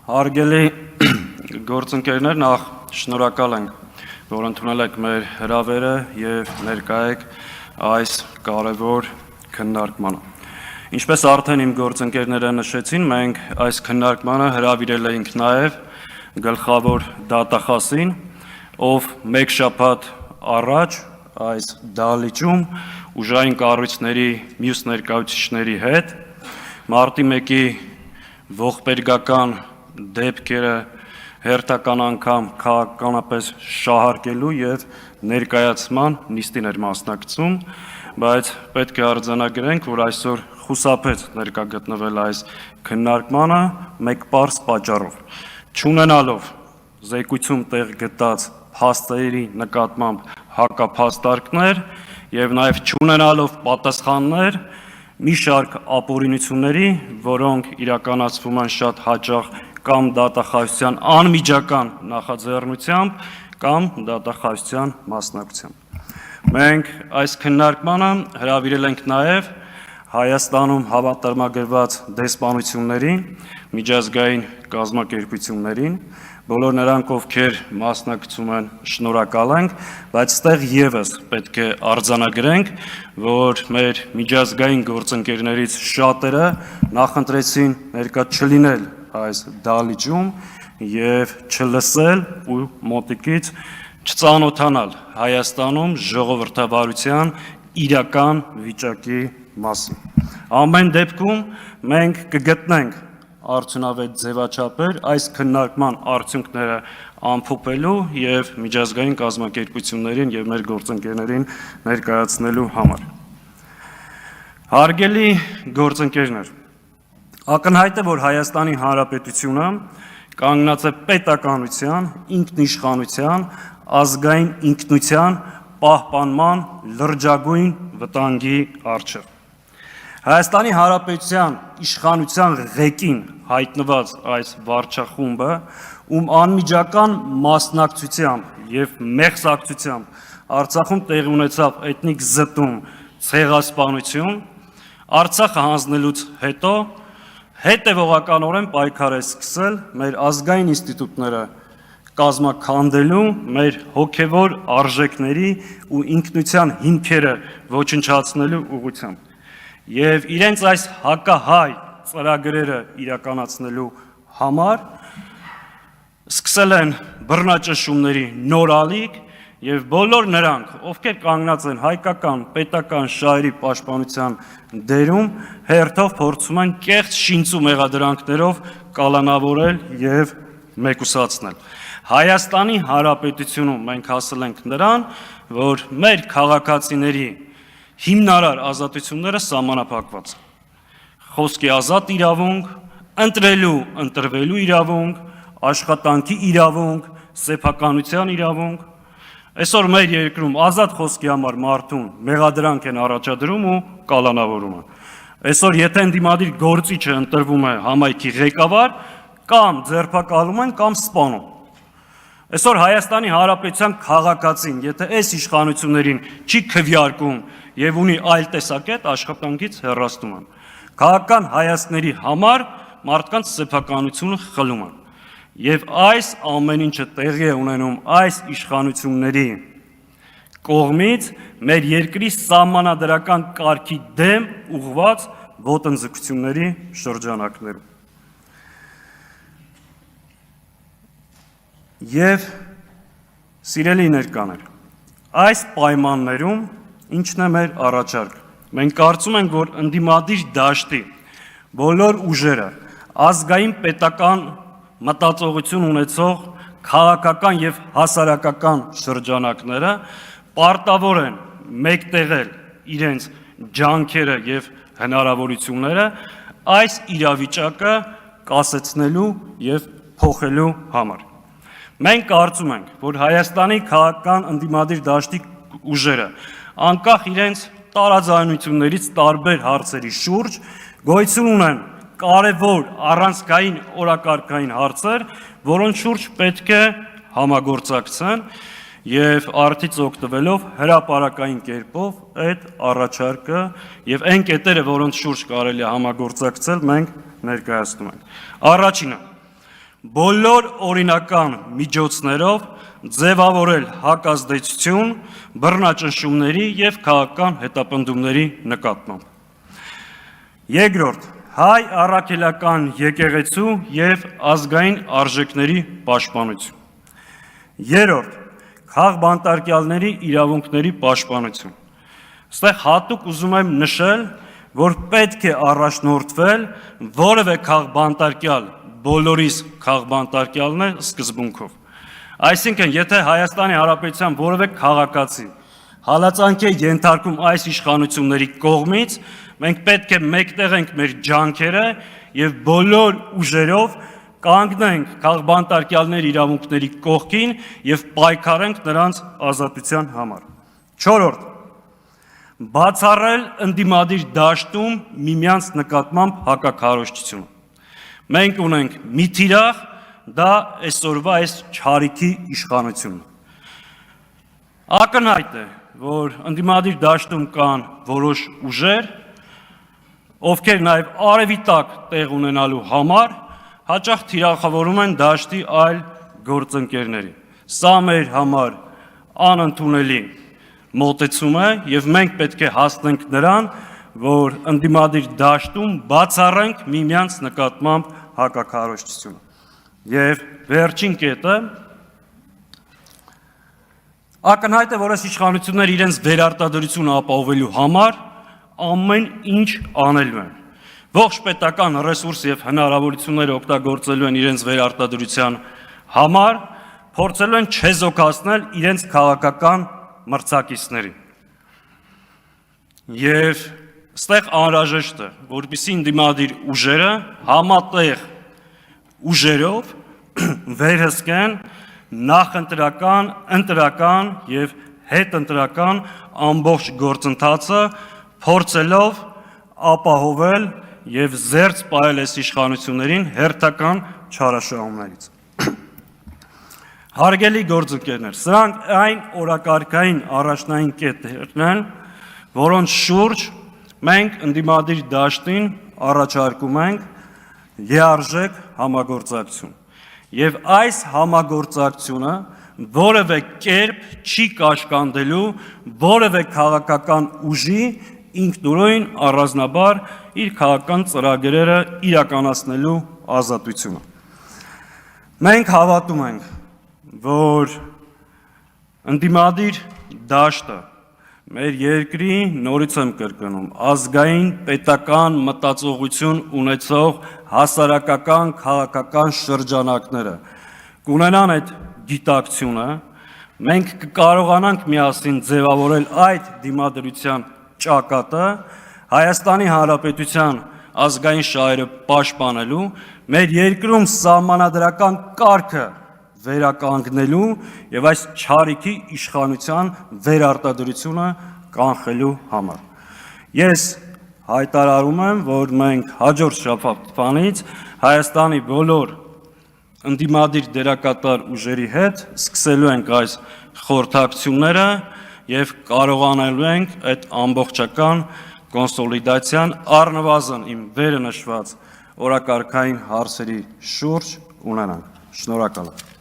Հարգելի գործընկերներ, նախ շնորհակալ ենք, որ ընդունել եք մեր հրավերը եւ ներկա եք այս կարևոր քննարկմանը։ Ինչպես արդեն իմ գործընկերները նշեցին, մենք այս քննարկմանը հրավիրել էինք նաեւ գլխավոր դատախազին, ով մեկ շաբաթ առաջ այս դահլիճում ուժային կառույցների մյուս ներկայացուցիչների հետ մարտի 1-ի ողբերգական դեպքերը հերթական անգամ քաղաքականապես շահարկելու եւ ներկայացման նիստին էր մասնակցում, բայց պետք է արձանագրենք, որ այսօր խուսափեց ներկա գտնվել այս քննարկմանը մեկ պարզ պատճառով, չունենալով զեկույցում տեղ գտած փաստերի նկատմամբ հակափաստարկներ եւ նաեւ չունենալով պատասխաններ մի շարք ապօրինությունների, որոնք իրականացվում են շատ հաճախ կամ դատախազության անմիջական նախաձեռնությամբ կամ դատախազության մասնակցությամբ։ Մենք այս քննարկմանը հրավիրել ենք նաև Հայաստանում հավատարմագրված դեսպանություններին, միջազգային կազմակերպություններին, բոլոր նրանք, ովքեր մասնակցում են, շնորհակալ ենք, բայց ստեղ եւս պետք է արձանագրենք, որ մեր միջազգային գործընկերներից շատերը նախընտրեցին ներկա չլինել այս դահլիճում եւ չլսել ու մոտիկից չծանոթանալ Հայաստանում ժողովրդավարության իրական վիճակի մասին։ Ամեն դեպքում մենք կգտնենք արդյունավետ ձևաչափեր այս քննարկման արդյունքները ամփոփելու եւ միջազգային կազմակերպություններին եւ մեր գործընկերներին ներկայացնելու համար։ Հարգելի գործընկերներ, ակնհայտ է, որ Հայաստանի Հանրապետությունը կանգնած է պետականության, ինքնիշխանության, ազգային ինքնության պահպանման լրջագույն վտանգի առջև։ Հայաստանի Հանրապետության իշխանության ղեկին հայտնված այս վարչախումբը, ում անմիջական մասնակցությամբ եւ մեղսակցությամբ Արցախում տեղի ունեցավ էթնիկ զտում, ցեղասպանություն, Արցախը հանձնելուց հետո հետևողականորեն պայքար է սկսել մեր ազգային ինստիտուտները կազմաքանդելու, մեր հոգևոր արժեքների ու ինքնության հիմքերը ոչնչացնելու ուղղությամբ։ Եվ իրենց այս հակահայ ծրագրերը իրականացնելու համար սկսել են բռնաճնշումների նոր ալիք եւ բոլոր նրանք, ովքեր կանգնած են հայկական, պետական շահերի պաշտպանության դերում, հերթով փորձում են կեղծ շինծ ու մեղադրանքներով կալանավորել եւ մեկուսացնել։ Հայաստանի Հանրապետությունում մենք հասել ենք նրան, որ մեր քաղաքացիների հիմնարար ազատությունները սահմանափակված են։ Խոսքի ազատ իրավունք, ընտրելու, ընտրվելու իրավունք, աշխատանքի իրավունք, սեփականության իրավունք։ Այսօր մեր երկրում ազատ խոսքի համար մարդուն մեղադրանք են առաջադրում ու կալանավորում են։ Այսօր եթե ընդդիմադիր գործիչը ընտրվում է համայնքի ղեկավար, կամ ձերբակալում են, կամ սպանում։ Այսօր Հայաստանի Հանրապետության քաղաքացին, եթե այս իշխանություններին չի քվեարկում եւ ունի այլ տեսակետ, աշխատանքից հեռացնում են։ Քաղաքական հայացքների համար մարդկանց սեփականությունը խլում են։ Եվ այս ամեն ինչը տեղի է ունենում այս իշխանությունների կողմից մեր երկրի սահմանադրական կարգի դեմ ուղղված ոտնձգությունների շրջանակներում։ Եվ սիրելի ներկաներ, այս պայմաններում ինչն է մեր առաջարկը։ Մենք կարծում ենք, որ ընդդիմադիր դաշտի բոլոր ուժերը, ազգային պետական մտածողություն ունեցող քաղաքական եւ հասարակական շրջանակները պարտավոր են մեկտեղել իրենց ջանքերը եւ հնարավորությունները այս իրավիճակը կասեցնելու եւ փոխելու համար։ Մենք կարծում ենք, որ Հայաստանի քաղաքական ընդդիմադիր դաշտի ուժերը անկախ իրենց տարաձայնություններից տարբեր հարցերի շուրջ գոյություն ունեն կարևոր առանցքային օրակարգային հարցեր, որոնց շուրջ պետք է համագործակցեն եւ արդից օգտվելով հրապարակային կերպով այդ առաջարկը եւ այն կետերը, որոնց շուրջ կարելի է համագործակցել, մենք ներկայացնում ենք։ Առաջինը բոլոր օրինական միջոցներով ձևավորել հակազդեցություն, բռնաճնշումների և քաղաքական հետապնդումների նկատմամբ։ Երկրորդ, հայ առաքելական եկեղեցու և ազգային արժեքների պաշտպանություն։ Երրորդ, քաղբանտարկյալների իրավունքների պաշտպանություն։ Այստեղ հատուկ ուզում եմ նշել, որ պետք է առաջնորդվել որևէ քաղբանտարկյալ բոլորիս քաղբանտարկյալն է սկզբունքով։ Այսինքն, եթե Հայաստանի Հանրապետության որևէ քաղաքացի հալածանքի է ենթարկվում այս իշխանությունների կողմից, մենք պետք է մեկտեղենք մեր ջանքերը և բոլոր ուժերով կանգնենք քաղբանտարկյալների իրավունքների կողքին և պայքարենք նրանց ազատության համար։ Չորրորդ, բացառել ընդդիմադիր դաշտում միմյանց նկատմամբ հակաքարոզչությունը։ Մենք ունենք մի թիրախ, դա այսօրվա այս չարիքի իշխանությունն։ Ակնհայտ է, որ ընդդիմադիր դաշտում կան որոշ ուժեր, ովքեր նաև արևի տակ տեղ ունենալու համար հաճախ թիրախավորում են դաշտի այլ գործընկերների։ Սա մեր համար անընդունելի մոտեցում է և մենք պետք է հասնենք նրան, որ ընդդիմադիր դաշտում բացառենք միմյանց նկատմամբ հակաքարոզչությունը։ Եվ վերջին կետը, ակնհայտ է, որ այս իշխանությունները իրենց վերարտադրությունը ապահովելու համար ամեն ինչ անելու են։ Ողջ պետական ռեսուրս և հնարավորությունները օգտագործելու են իրենց վերարտադրության համար, փորձելու են չեզոքացնել իրենց քաղաքական մրցակիցներին։ Եվ այստեղ անհրաժեշտ է, որպեսզի ընդդիմադիր ուժերը համատեղ ուժերով վերահսկեն նախընտրական, ընտրական և հետընտրական ամբողջ գործընթացը, փորձելով ապահովել և զերծ պահել այս իշխանություններին հերթական չարաշահումներից։ Հարգելի գործընկերներ, սրանք այն օրակարգային առաջնային կետերն են, որոնց շուրջ մենք ընդդիմադիր դաշտին առաջարկում ենք լիարժեք համագործակցություն։ Եվ այս համագործակցությունը որևէ կերպ չի կաշկանդելու որևէ քաղաքական ուժի ինքնուրույն առանձնաբար իր քաղաքական ծրագրերը իրականացնելու ազատությունը։ Մենք հավատում ենք, որ ընդդիմադիր դաշտը մեր երկրի, նորից եմ կրկնում, ազգային պետական մտածողություն ունեցող հասարակական քաղաքական շրջանակները կունենան այդ գիտակցությունը, մենք կկարողանանք միասին ձևավորել այդ դիմադրության ճակատը Հայաստանի Հանրապետության ազգային շահերը պաշտպանելու, մեր երկրում սահմանադրական կարգը վերականգնելու և այս չարիքի իշխանության վերարտադրությունը կանխելու համար։ Ես հայտարարում եմ, որ մենք հաջորդ շաբաթվանից Հայաստանի բոլոր ընդդիմադիր դերակատար ուժերի հետ սկսելու ենք այս խորհրդակցությունները և կարողանալու ենք այդ ամբողջական կոնսոլիդացիան առնվազն իմ վերը նշված օրակարգային հարցերի շուրջ ունենանք։ Շնորհակալ եմ։